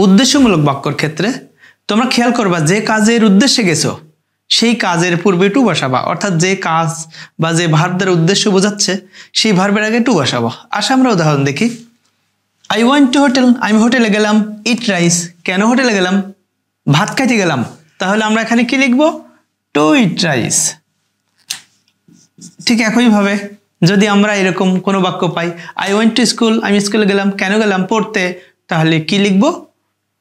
উদ্দেশ্যমূলক বাক্যর ক্ষেত্রে তোমরা খেয়াল করবা যে কাজের উদ্দেশ্যে গেছো সেই কাজের পূর্বে টু বসাবা, অর্থাৎ যে কাজ বা যে ভার্ব দ্বারা উদ্দেশ্য বোঝাচ্ছে সেই ভার্বের আগে টু বসাবো। আসা আমরা উদাহরণ দেখি। আই ওয়েন্ট টু হোটেল, আমি হোটেলে গেলাম। ইট রাইস, কেন হোটেলে গেলাম? ভাত খাইতে গেলাম। তাহলে আমরা এখানে কি লিখবো? To eat rice. ঠিক একইভাবে যদি আমরা এরকম কোনো বাক্য পাই, আই ওয়েন্ট টু স্কুল, আমি স্কুলে গেলাম। কেন গেলাম? পড়তে। তাহলে কি লিখবো?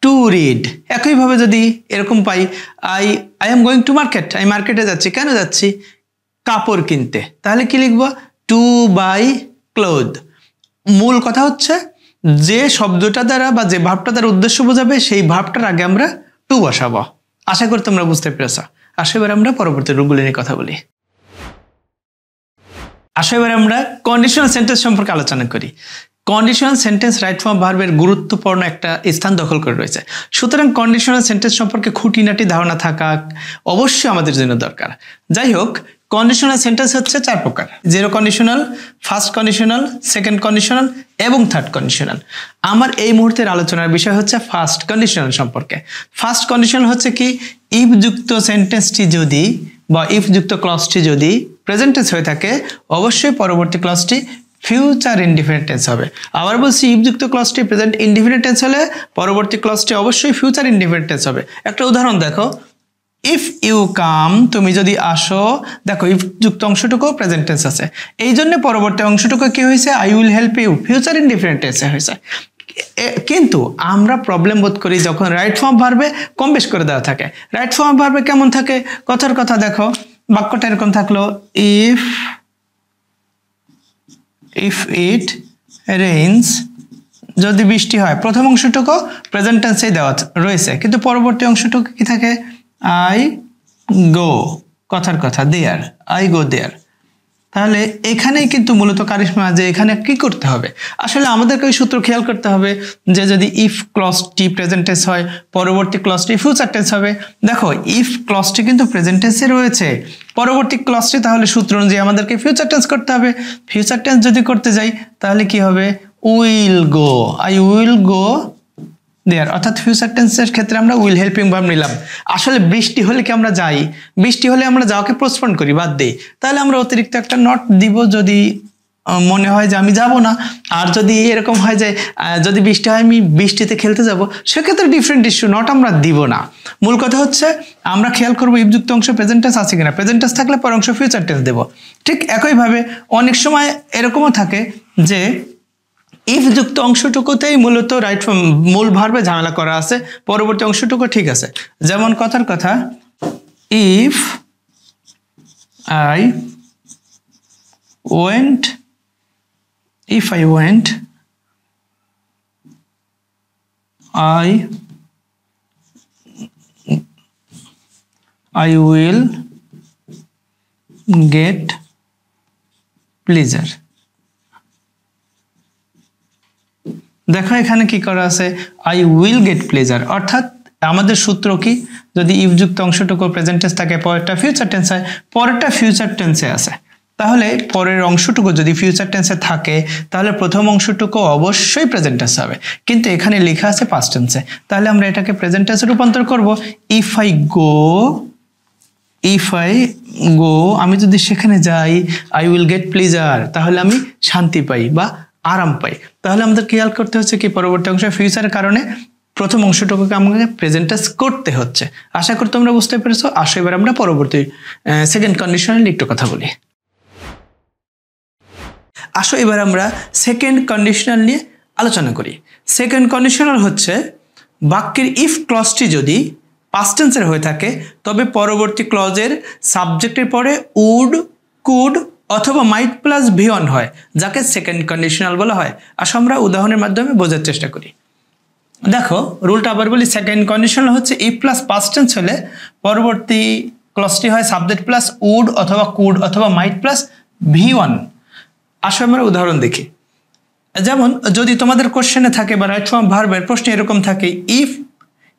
To read. একইভাবে যদি এরকম পাই, I am going to market, আমি মার্কেটে যাচ্ছি। কেন যাচ্ছি? কাপড় কিনতে। তাহলে কি লিখবো? To buy cloth. মূল কথা হচ্ছে যে শব্দটা দ্বারা বা যে ভাবটা দ্বারা উদ্দেশ্য বোঝাবে সেই ভাবটার আগে আমরা টু বসাবো। আশা করি তোমরা বুঝতে পেরেছ। আসো এবার আমরা পরবর্তী রূপগুলি নিয়ে কথা বলি। আসো এবার আমরা কন্ডিশনাল সেন্টেন্স সম্পর্কে আলোচনা করি। কন্ডিশনাল সেন্টেন্স রাইট ফর্ম ভার্বের গুরুত্বপূর্ণ একটা স্থান দখল করে রয়েছে। সুতরাং কন্ডিশনাল সেন্টেন্স সম্পর্কে খুঁটিনাটি ধারণা থাকা অবশ্যই আমাদের জন্য দরকার। যাই হোক, কন্ডিশনাল সেন্টেন্স হচ্ছে 4 প্রকার: zero conditional, first conditional, second conditional এবং থার্ড কন্ডিশনাল। আমার এই মুহূর্তের আলোচনার বিষয় হচ্ছে ফার্স্ট কন্ডিশনাল সম্পর্কে। ফার্স্ট কন্ডিশনাল হচ্ছে কি, ইফ যুক্ত সেন্টেন্সটি যদি বা ইফ যুক্ত ক্লজটি যদি প্রেজেন্ট টেন্স হয়ে থাকে, অবশ্যই পরবর্তী ক্লজটি ফিউচার ইনডিফিনিট টেন্স হবে। আবার বলছি, ইফ যুক্ত ক্লজটি প্রেজেন্ট ইনডিফিনিট টেন্স হলে পরবর্তী ক্লজটি অবশ্যই ফিউচার ইনডিফিনিট টেন্স হবে। একটা উদাহরণ দেখো, ইফ ইউ কাম, তুমি যদি আসো। দেখো, ইফ যুক্ত অংশটুকু প্রেজেন্ট টেন্স আছে, এই জন্য পরবর্তী অংশটুকু কি হয়েছে? I will help you, future indefinite টেন্সে হয়েছে। কিন্তু আমরা প্রবলেম বোধ করি যখন রাইট ফর্ম ভার্বে কম বেশ করে দেওয়া থাকে। রাইট ফর্ম ভার্বে কেমন থাকে? কথার কথা দেখো, বাক্যটা এরকম থাকলো, ইফ ইট রেইনস, যদি বৃষ্টি হয়। প্রথম অংশটুকু প্রেজেন্ট টেন্সেই দেওয়া রয়েছে, কিন্তু পরবর্তী অংশটুকু কি থাকে? আই গো, কথার কথা, দেয়ার, আই গো দেয়ার। তাহলে এখানেই কিন্তু মূলত কারিশমা, যে এখানে কি করতে হবে। আসলে আমাদেরকে ওই সূত্র খেয়াল করতে হবে যে যদি ইফ ক্লজটি প্রেজেন্ট টেন্স হয়, পরবর্তী ক্লজটি ফিউচার টেন্স হবে। দেখো, ইফ ক্লজটি কিন্তু প্রেজেন্ট টেন্সে রয়েছে, পরবর্তী ক্লজটি তাহলে সূত্র অনুযায়ী আমাদেরকে ফিউচার টেন্স করতে হবে। ফিউচার টেন্স যদি করতে যাই তাহলে কি হবে? Will go, I will go there. অর্থাৎ ফিউচার টেন্সের ক্ষেত্রে আমরা উইল হেল্পিং ভার্ব নিলাম। আসলে বৃষ্টি হলে কি আমরা যাই? বৃষ্টি হলে আমরা যাওয়াকে পোস্টপোন করি, বাদ দিই। তাহলে আমরা অতিরিক্ত একটা নট দিব যদি মনে হয় যে আমি যাব না। আর যদি এরকম হয় যে যদি বৃষ্টি হয় আমি বৃষ্টিতে খেলতে যাব, সেক্ষেত্রে ডিফারেন্ট ইস্যু, নট আমরা দিব না। মূল কথা হচ্ছে আমরা খেয়াল করবো ইফযুক্ত অংশ প্রেজেন্ট টেন্স আছে কিনা। প্রেজেন্ট টেন্স থাকলে পর অংশ ফিউচার টেন্স দেবো। ঠিক একইভাবে অনেক সময় এরকমও থাকে যে ইফ যুক্ত অংশটুকুতেই মূলত রাইট ফর্ম মূল ভার্বে ঝামেলা করা আছে, পরবর্তী অংশটুকু ঠিক আছে। যেমন কথার কথা, if I went, if I went, I will get pleasure। দেখো এখানে কি করা আছে? I will get pleasure. অর্থাৎ আমাদের সূত্র কি, যদি ইফ যুক্ত অংশটুকু প্রেজেন্ট টেন্স থাকে, পরেরটা ফিউচার টেন্স হয়, পরেরটা ফিউচার টেন্সে আছে। তাহলে পরের অংশটুকু যদি ফিউচার টেন্সে থাকে তাহলে প্রথম অংশটুকু অবশ্যই প্রেজেন্ট টেন্স হবে, কিন্তু এখানে লেখা আছে পাস্ট টেন্সে। তাহলে আমরা এটাকে প্রেজেন্ট টেন্সে রূপান্তর করব। ইফ আই গো, আমি যদি সেখানে যাই, আই উইল গেট প্লেজার, তাহলে আমি শান্তি পাই বা আরাম পাই। তাহলে আমাদের খেয়াল করতে হচ্ছে কি, পরবর্তী অংশ ফিউচারের কারণে প্রথম অংশটুকুকে আমাকে প্রেজেন্ট টেন্স করতে হচ্ছে। আশা করি তোমরা বুঝতে পেরেছো। আসো এবার আমরা পরবর্তী সেকেন্ড কন্ডিশনাল নিয়ে একটু কথা বলি। আসো এবার আমরা সেকেন্ড কন্ডিশনাল নিয়ে আলোচনা করি। সেকেন্ড কন্ডিশনাল হচ্ছে বাক্যের ইফ ক্লজটি যদি পাস্ট টেন্সের হয়ে থাকে তবে পরবর্তী ক্লজের সাবজেক্টের পরে উড, কুড অথবা মাইট প্লাস ভিওন হয়, যাকে সেকেন্ড কন্ডিশনাল বলা হয়। আসো আমরা উদাহরণের মাধ্যমে বোঝার চেষ্টা করি। দেখো রুলটা আবার বলি, সেকেন্ড কন্ডিশনাল হচ্ছে ইফ প্লাস পাস্ট টেন্স হলে পরবর্তী ক্লজটি হয় সাবজেক্ট প্লাস উড অথবা কুড অথবা মাইট প্লাস ভিওন। আসো আমরা উদাহরণ দেখি। যেমন যদি তোমাদের কোশ্চেনে থাকে বা রাইট ফর্ম ভার্বের প্রশ্নে এরকম থাকে, ইফ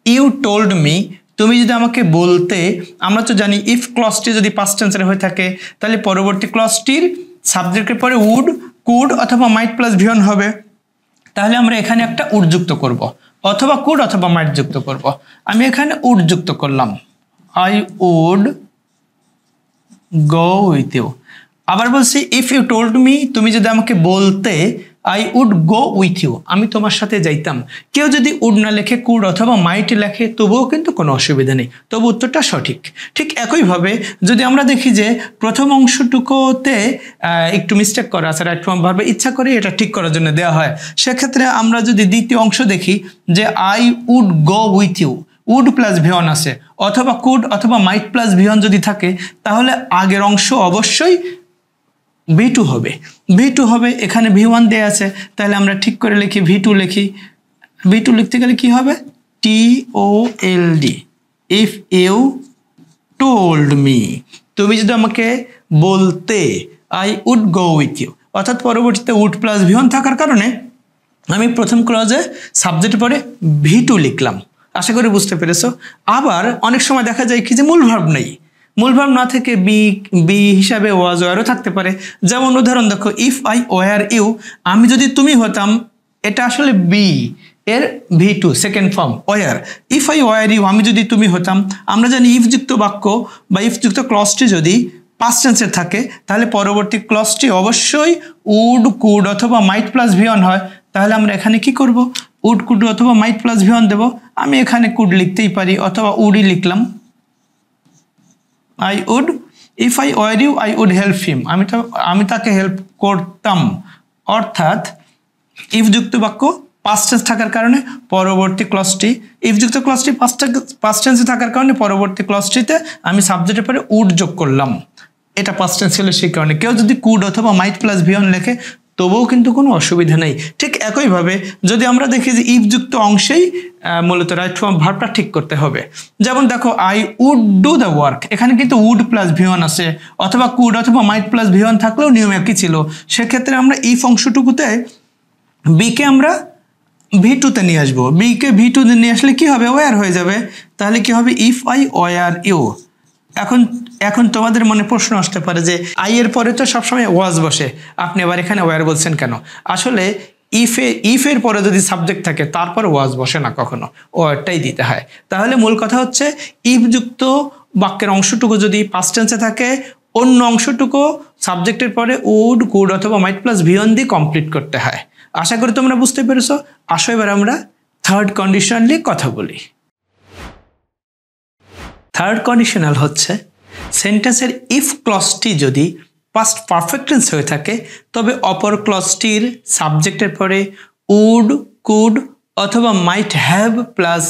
ইউ টোল্ড মি, তুমি যদি আমাকে বলতে। আমরা তো জানি ইফ ক্লজটি যদি পাস্ট টেন্সের হয়ে থাকে তাহলে পরবর্তী ক্লজটির সাবজেক্টের পরে উড, কুড অথবা মাইট প্লাস ভিওন হবে। তাহলে আমরা এখানে একটা উড যুক্ত করব, অথবা কুড অথবা মাইট যুক্ত করব। আমি এখানে উড যুক্ত করলাম, I would go with you. আবার বলছি ইফ ইউ টোল্ড মি, তুমি যদি আমাকে বলতে I would go with you, আমি তোমার সাথে যাইতাম। কেউ যদি উড না লেখে কুড অথবা মাইট লেখে তবুও কিন্তু কোনো অসুবিধা নেই, তবু উত্তরটা সঠিক। ঠিক একইভাবে যদি আমরা দেখি যে প্রথম অংশটুকুতে একটু মিস্টেক করা আছে, রাইট ফর্ম ভার্বে ইচ্ছা করে এটা ঠিক করার জন্য দেওয়া হয়, সেক্ষেত্রে আমরা যদি দ্বিতীয় অংশ দেখি যে I would go with you, would plus V one আছে, অথবা কুড অথবা মাইট প্লাস ভিওন যদি থাকে তাহলে আগের অংশ অবশ্যই V2 হবে, V2 হবে। এখানে V1 দেয়া আছে, তাহলে আমরা ঠিক করে লিখি V2 লিখি। V2 লিখতে গেলে কি হবে? TOLD, if you told me, তুমি যদি আমাকে বলতে I would go with you, অর্থাৎ পরবর্তীতে উড প্লাস ভিওন থাকার কারণে আমি প্রথম ক্লজে সাবজেক্ট পরে V2 লিখলাম। আশা করি বুঝতে পেরেছো। আবার অনেক সময় দেখা যায় কি যে মূল ভার্ব নেই, মূল ভার্ব না থেকে বি হিসাবে ওয়াজ ওয়ারও থাকতে পারে। যেমন উদাহরণ দেখো, ইফ আই ওয়ার ইউ, আমি যদি তুমি হতাম, এটা আসলে বি এর V2 second form were. If I were you, আমি যদি তুমি হতাম। আমরা জানি ইফ যুক্ত বাক্য বা ইফ যুক্ত ক্লজটি যদি পাস্ট টেন্সের থাকে তাহলে পরবর্তী ক্লজটি অবশ্যই উড কুড অথবা মাইট প্লাস ভিওন হয়। তাহলে আমরা এখানে কি করব? উড কুড অথবা মাইট প্লাস ভিওন দেব। আমি এখানে কুড লিখতেই পারি অথবা উডই লিখলাম, I would, if I were you I would help him, আমি তাকে হেল্প করতাম। অর্থাৎ ইফ যুক্ত বাক্য পাস্ট টেন্স থাকার কারণে পরবর্তী ক্লজটি, ইফ যুক্ত ক্লজটি পাস্ট টেন্সে থাকার কারণে পরবর্তী ক্লজটিতে আমি সাবজেক্টের পরে উড যোগ করলাম। এটা পাস্ট টেন্স ছিল সেই কারণে। কেউ যদি কুড অথবা মাইট প্লাস ভিওন লেখে তবুও কিন্তু কোনো অসুবিধা নেই। ঠিক একইভাবে যদি আমরা দেখি যে ইফ যুক্ত অংশেই মূলত রাইট ফর্ম ভার্বটা ঠিক করতে হবে। যেমন দেখো, I would do the work, এখানে কিন্তু উড প্লাস ভিওন আছে, অথবা কুড অথবা মাইট প্লাস ভিওন থাকলেও নিয়ম একই ছিল। সেক্ষেত্রে আমরা ইফ অংশটুকুতে বিকে আমরা V2-তে নিয়ে আসবো। বিকে V2-তে নিয়ে আসলে কি হবে? ওয়ার হয়ে যাবে। তাহলে কি হবে? If I were you. এখন তোমাদের মনে প্রশ্ন আসতে পারে যে আই এর পরে তো সবসময় ওয়াজ বসে, আপনি আবার এখানে ওয়ার বলছেন কেন? আসলে ইফের পরে যদি সাবজেক্ট থাকে তারপর ওয়াজ বসে না, কখনো ওয়ারটাই দিতে হয়। তাহলে মূল কথা হচ্ছে ইফ যুক্ত বাক্যের অংশটুকু যদি পাস্ট টেন্সে থাকে, অন্য অংশটুকু সাবজেক্টের পরে উড কুড অথবা মাইট প্লাস ভিওন দিয়ে কমপ্লিট করতে হয়। আশা করি তোমরা বুঝতে পেরেছো। আসো এবার আমরা থার্ড কন্ডিশনাল নিয়ে কথা বলি। থার্ড কন্ডিশনাল হচ্ছে সেন্টেন্সের ইফ ক্লজটি যদি পাস্ট পারফেক্ট টেন্স হয়ে থাকে তবে অপর ক্লজটির সাবজেক্টের পরে উড কুড অথবা মাইট হ্যাভ প্লাস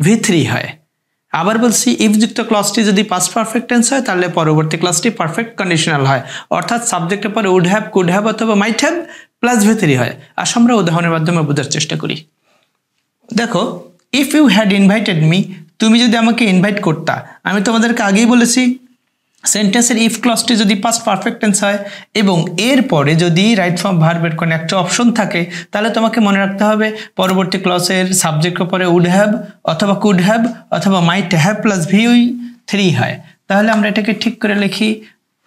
V3 হয়। আবার বলছি, ইফ যুক্ত ক্লজটি যদি পাস্ট পারফেক্ট টেন্স হয় তাহলে পরবর্তী ক্লজটি পারফেক্ট কন্ডিশনাল হয়, অর্থাৎ সাবজেক্টের পরে উড হ্যাভ কুড হ্যাভ অথবা মাইট হ্যাভ প্লাস V3 হয়। আর আমরা উদাহরণের মাধ্যমে বোঝার চেষ্টা করি। দেখো, if you had invited me, তুমি যদি আমাকে ইনভাইট করতা। আমি তোমাদেরকে আগেই বলেছি সেন্টেন্সের ইফ ক্লজটি যদি পাস্ট পারফেক্ট টেন্স হয় এবং এর পরে যদি রাইট ফর্ম ভার্বের কোনো একটা অপশন থাকে তাহলে তোমাকে মনে রাখতে হবে পরবর্তী ক্লজের সাবজেক্টের পরে উড হ্যাভ অথবা কুড হ্যাভ অথবা মাইট হ্যাভ প্লাস V3 হয়। তাহলে আমরা এটাকে ঠিক করে লিখি,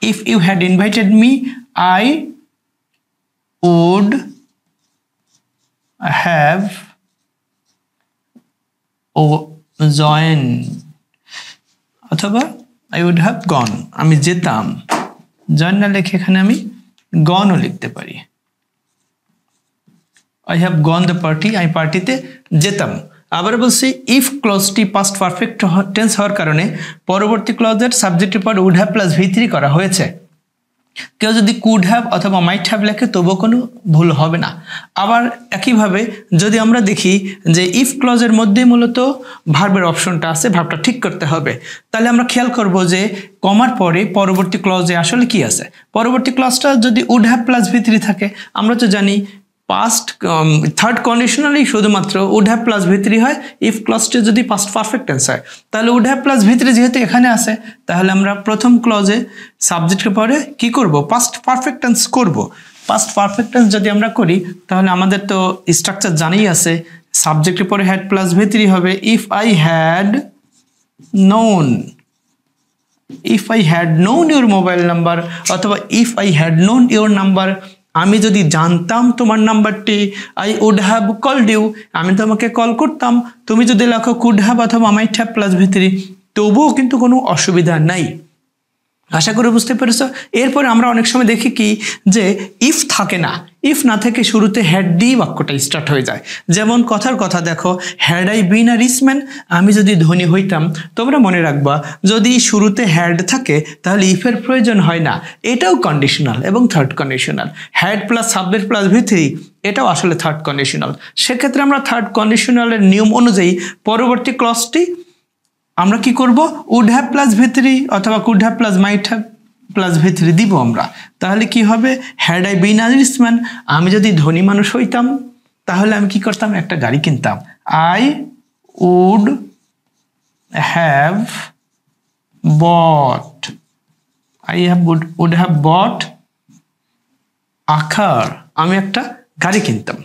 if you had invited me I would have join অথবা I would have gone, আমি যেতাম। জয়েন না লিখে এখানে আমি গনও লিখতে পারি। I have gone the party, আমি পার্টিতে যেতাম। আবার বলছি ইফ ক্লজটি পাস্ট পারফেক্ট টেন্স হওয়ার কারণে পরবর্তী ক্লজের সাবজেক্টের পর উড হ্যাভ প্লাস V3 করা হয়েছে। কেউ যদি কুড হ্যাভ অথবা মাইট হ্যাভ লেখে তবুও কোনো ভুল হবে না। আবার একইভাবে যদি আমরা দেখি যে ইফ ক্লজের মধ্যে মূলত ভার্বের অপশনটা আছে, ভার্বটা ঠিক করতে হবে, তাহলে আমরা খেয়াল করব যে কমার পরে পরবর্তী ক্লজে আসলে কি আছে। পরবর্তী ক্লজটা যদি উড হ্যাভ প্লাস V3 থাকে, আমরা তো জানি পাস্ট থার্ড কন্ডিশনালি শুধুমাত্র উড হ্যাভ প্লাস V3 হয়। ইফ ক্লজটি যদি পাস্ট পারফেক্ট টেন্স হয় তাহলে উড হ্যাভ প্লাস V3 যেহেতু এখানে আছে তাহলে আমরা প্রথম ক্লজে সাবজেক্টের পরে কি করব? পাস্ট পারফেক্ট টেন্স করব। পাস্ট পারফেক্ট টেন্স যদি আমরা করি তাহলে আমাদের তো স্ট্রাকচার জানাই আছে, সাবজেক্টের পরে হ্যাড প্লাস V3 হবে। If I had known, if I had known your mobile number অথবা if I had known your number, আমি যদি জানতাম তোমার নাম্বারটি I would have called you, আমি তোমাকে কল করতাম। তুমি যদি লেখো কুড হ্যাভ অথবা মাইট হ্যাভ প্লাস V3 তবুও কিন্তু কোনো অসুবিধা নাই। আশা করি বুঝতে পেরেছ। এরপরে আমরা অনেক সময় দেখি কি যে ইফ থাকে না, ইফ না থেকে শুরুতে হ্যাড দিয়ে বাক্যটা স্টার্ট হয়ে যায়। যেমন কথার কথা দেখো, had I been a rich man, আমি যদি ধনী হইতাম। তোমরা মনে রাখবা যদি শুরুতে হ্যাড থাকে তাহলে ইফের প্রয়োজন হয় না, এটাও কন্ডিশনাল এবং third conditional. Had plus subject plus V3 এটাও আসলে থার্ড কন্ডিশনাল। সেক্ষেত্রে আমরা থার্ড কন্ডিশনালের নিয়ম অনুযায়ী পরবর্তী ক্লজটি আমরা কি করব, উড হ্যাভ প্লাস V3 অথবা could have plus might have plus V3 দিব আমরা। তাহলে কি হবে, had I been a rich man, আমি যদি ধনী মানুষ হইতাম তাহলে আমি কি করতাম, একটা গাড়ি কিনতাম। I would have bought, would have bought a car, আমি একটা গাড়ি কিনতাম।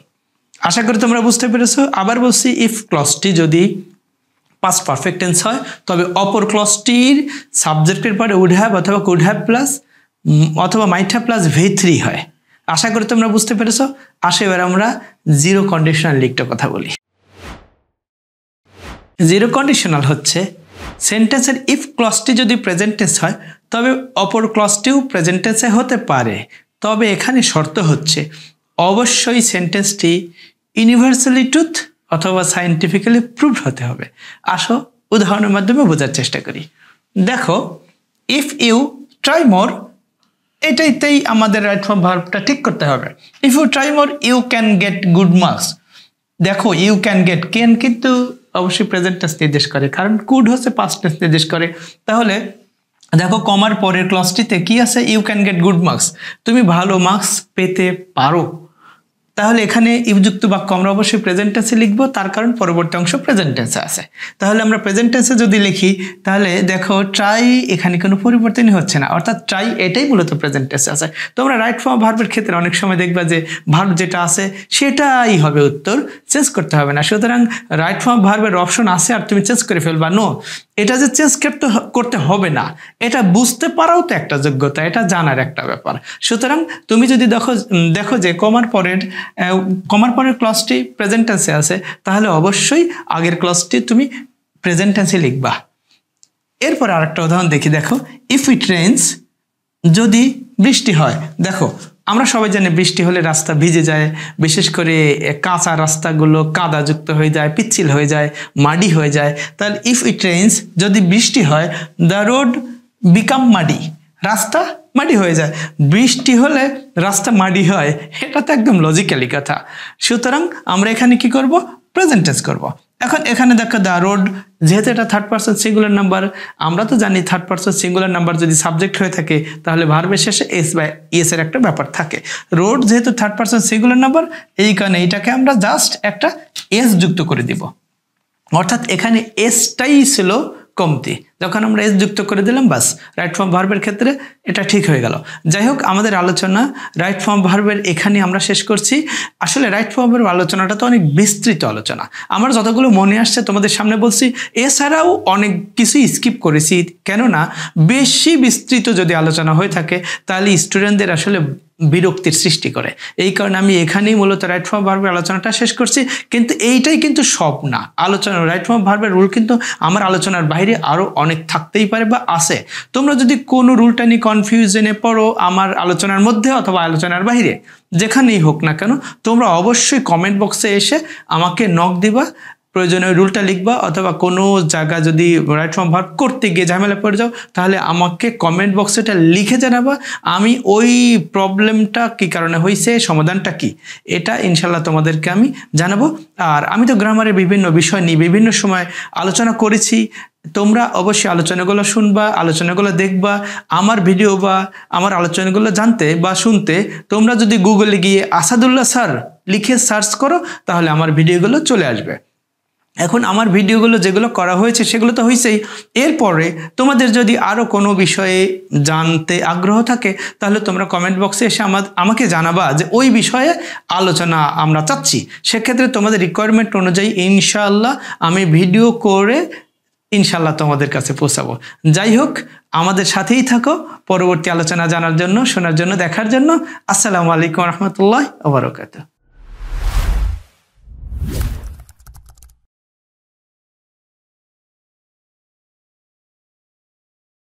আশা করি তোমরা বুঝতে পেরেছো। আবার বলছি, ইফ ক্লজটি যদি পাস্ট পারফেক্ট টেন্স হয় তবে অপর ক্লজটির সাবজেক্টের পরে উড হ্যাভ অথবা কুড হ্যাভ প্লাস অথবা মাইট হ্যাভ প্লাস V3 হয়। আশা করি তোমরা বুঝতে পেরেছো। আসে এবার আমরা জিরো কন্ডিশনাল লিখটা কথা বলি। জিরো কন্ডিশনাল হচ্ছে সেন্টেন্সের ইফ ক্লজটি যদি প্রেজেন্ট টেন্স হয় তবে অপর ক্লজটিও প্রেজেন্ট টেন্সে হতে পারে, তবে এখানে শর্ত হচ্ছে অবশ্যই সেন্টেন্সটি ইউনিভার্সালি ট্রুথ অথবা সায়েন্টিফিক্যালি প্রুভড হতে হবে। আসো উদাহরণের মাধ্যমে বোঝার চেষ্টা করি। দেখো, ইফ ইউ ট্রাই মোর, এটাইতেই আমাদের রাইট ফর্ম ভার্বটা ঠিক করতে হবে। If you try more you can get good marks. দেখো, ইউ ক্যান গেট, ক্যান কিন্তু অবশ্যই প্রেজেন্ট টেন্স নির্দেশ করে, কারণ কুড হচ্ছে পাস্ট টেন্স নির্দেশ করে। তাহলে দেখো কমার পরের ক্লজটিতে কি আছে, you can get good marks, তুমি ভালো মার্কস পেতে পারো। তাহলে এখানে ইফযুক্ত বাক্য আমরা অবশ্যই প্রেজেন্ট টেন্সে লিখবো, তার কারণ পরবর্তী অংশ প্রেজেন্ট টেন্সে আছে। তাহলে আমরা প্রেজেন্ট টেন্সে যদি লিখি তাহলে দেখো ট্রাই এখানে কোনো পরিবর্তনই হচ্ছে না, অর্থাৎ ট্রাই এটাই মূলত প্রেজেন্ট টেন্সে আছে। তোমরা রাইট ফর্ম ভার্বের ক্ষেত্রে অনেক সময় দেখবা যে ভার্ব যেটা আছে সেটাই হবে উত্তর, চেঞ্জ করতে হবে না। সুতরাং রাইট ফর্ম ভার্বের অপশন আছে আর তুমি চেঞ্জ করে ফেলবা, নো, এটা যে চেঞ্জ করতে হবে না, এটা বুঝতে পারাও তো একটা যোগ্যতা, এটা জানার একটা ব্যাপার। সুতরাং তুমি যদি দেখো যে কমার পরের ক্লজটি প্রেজেন্ট টেন্সে আছে তাহলে অবশ্যই আগের ক্লজটি তুমি প্রেজেন্ট টেন্সে লিখবা। এরপর আরেকটা উদাহরণ দেখি। দেখো, ইফ ইট রেইনস, যদি বৃষ্টি হয়। দেখো আমরা সবাই জানি বৃষ্টি হলে রাস্তা ভিজে যায়, বিশেষ করে কাঁচা রাস্তাগুলো কাদাযুক্ত হয়ে যায়, পিচ্ছিল হয়ে যায়, মাডি হয়ে যায়। তাহলে ইফ ইট রেইনস, যদি বৃষ্টি হয়, দ্য রোড বিকাম মাডি, রাস্তা মাটি হয়ে যায়। বৃষ্টি হলে রাস্তা মাটি হয়, এটা তো একদম লজিক্যালি কথা। সুতরাং আমরা এখানে কি করব, প্রেজেন্ট টেন্স করব। এখন এখানে দেখো দ্য রোড, যেহেতু এটা থার্ড পারসন সিঙ্গুলার নাম্বার, আমরা তো জানি থার্ড পারসন সিঙ্গুলার নাম্বার যদি সাবজেক্ট হয়ে থাকে তাহলে ভার্বের শেষে এস বা ইএস এর একটা ব্যাপার থাকে। রোড যেহেতু থার্ড পারসন সিঙ্গুলার নাম্বার, এই কারণে এইটাকে আমরা জাস্ট একটা এস যুক্ত করে দিব, অর্থাৎ এখানে এসটাই ছিল কমতি। যখন আমরা এস যুক্ত করে দিলাম বাস, রাইট ফর্ম ভার্বের ক্ষেত্রে এটা ঠিক হয়ে গেল। যাই হোক, আমাদের আলোচনা রাইট ফর্ম ভার্বের এখানে আমরা শেষ করছি। আসলে রাইট ফর্ম ভার্বের আলোচনাটা তো অনেক বিস্তৃত আলোচনা, আমার যতগুলো মনে আসছে তোমাদের সামনে বলছি। এছাড়াও অনেক কিছুই স্কিপ করেছি, কেননা বেশি বিস্তৃত যদি আলোচনা হয়ে থাকে তাহলে স্টুডেন্টদের আসলে বিরক্তির সৃষ্টি করে। এই কারণে আমি এখানেই মূলত রাইট ফর্ম ভার্বের আলোচনাটা শেষ করছি। কিন্তু এইটাই কিন্তু সব না আলোচনা, রাইট ফর্ম ভার্বের রুল কিন্তু আমার আলোচনার বাইরে আরও অনেক থাকতেই পারে বা আছে। তোমরা যদি কোনো রুলটা নিয়ে কনফিউশনে পড়ো আমার আলোচনার মধ্যে অথবা আলোচনার বাইরে, যেখানেই হোক না কেন, তোমরা অবশ্যই কমেন্ট বক্সে এসে আমাকে নক দিবা, প্রয়োজনে ওই রুলটা লিখবা, অথবা কোনো জায়গা যদি রাইট ফর্ম ভার্ব করতে গিয়ে ঝামেলা পড়ে যাও তাহলে আমাকে কমেন্ট বক্সে এটা লিখে জানাবা। আমি ওই প্রবলেমটা কী কারণে হয়েছে, সমাধানটা কি, এটা ইনশাল্লাহ তোমাদেরকে আমি জানাবো। আর আমি তো গ্রামারের বিভিন্ন বিষয় নিয়ে বিভিন্ন সময় আলোচনা করেছি, তোমরা অবশ্যই আলোচনাগুলো শুনবা, আলোচনাগুলো দেখবা। আমার ভিডিও বা আমার আলোচনাগুলো জানতে বা শুনতে তোমরা যদি গুগলে গিয়ে আসাদুল্লাহ স্যার লিখে সার্চ করো তাহলে আমার ভিডিওগুলো চলে আসবে। এখন আমার ভিডিওগুলো যেগুলো করা হয়েছে সেগুলো তো হয়েছেই। এরপরে তোমাদের যদি আরও কোনো বিষয়ে জানতে আগ্রহ থাকে তাহলে তোমরা কমেন্ট বক্সে এসে আমাকে জানাবা যে ওই বিষয়ে আলোচনা আমরা চাচ্ছি। সেক্ষেত্রে তোমাদের রিকোয়ারমেন্ট অনুযায়ী ইনশাআল্লাহ আমি ভিডিও করে ইনশাল্লাহ তোমাদের কাছে পৌঁছাবো। যাই হোক, আমাদের সাথেই থাকো পরবর্তী আলোচনা জানার জন্য, শোনার জন্য, দেখার জন্য। আসসালামু আলাইকুম রহমতুল্লাহ ওয়া বারাকাতুহু।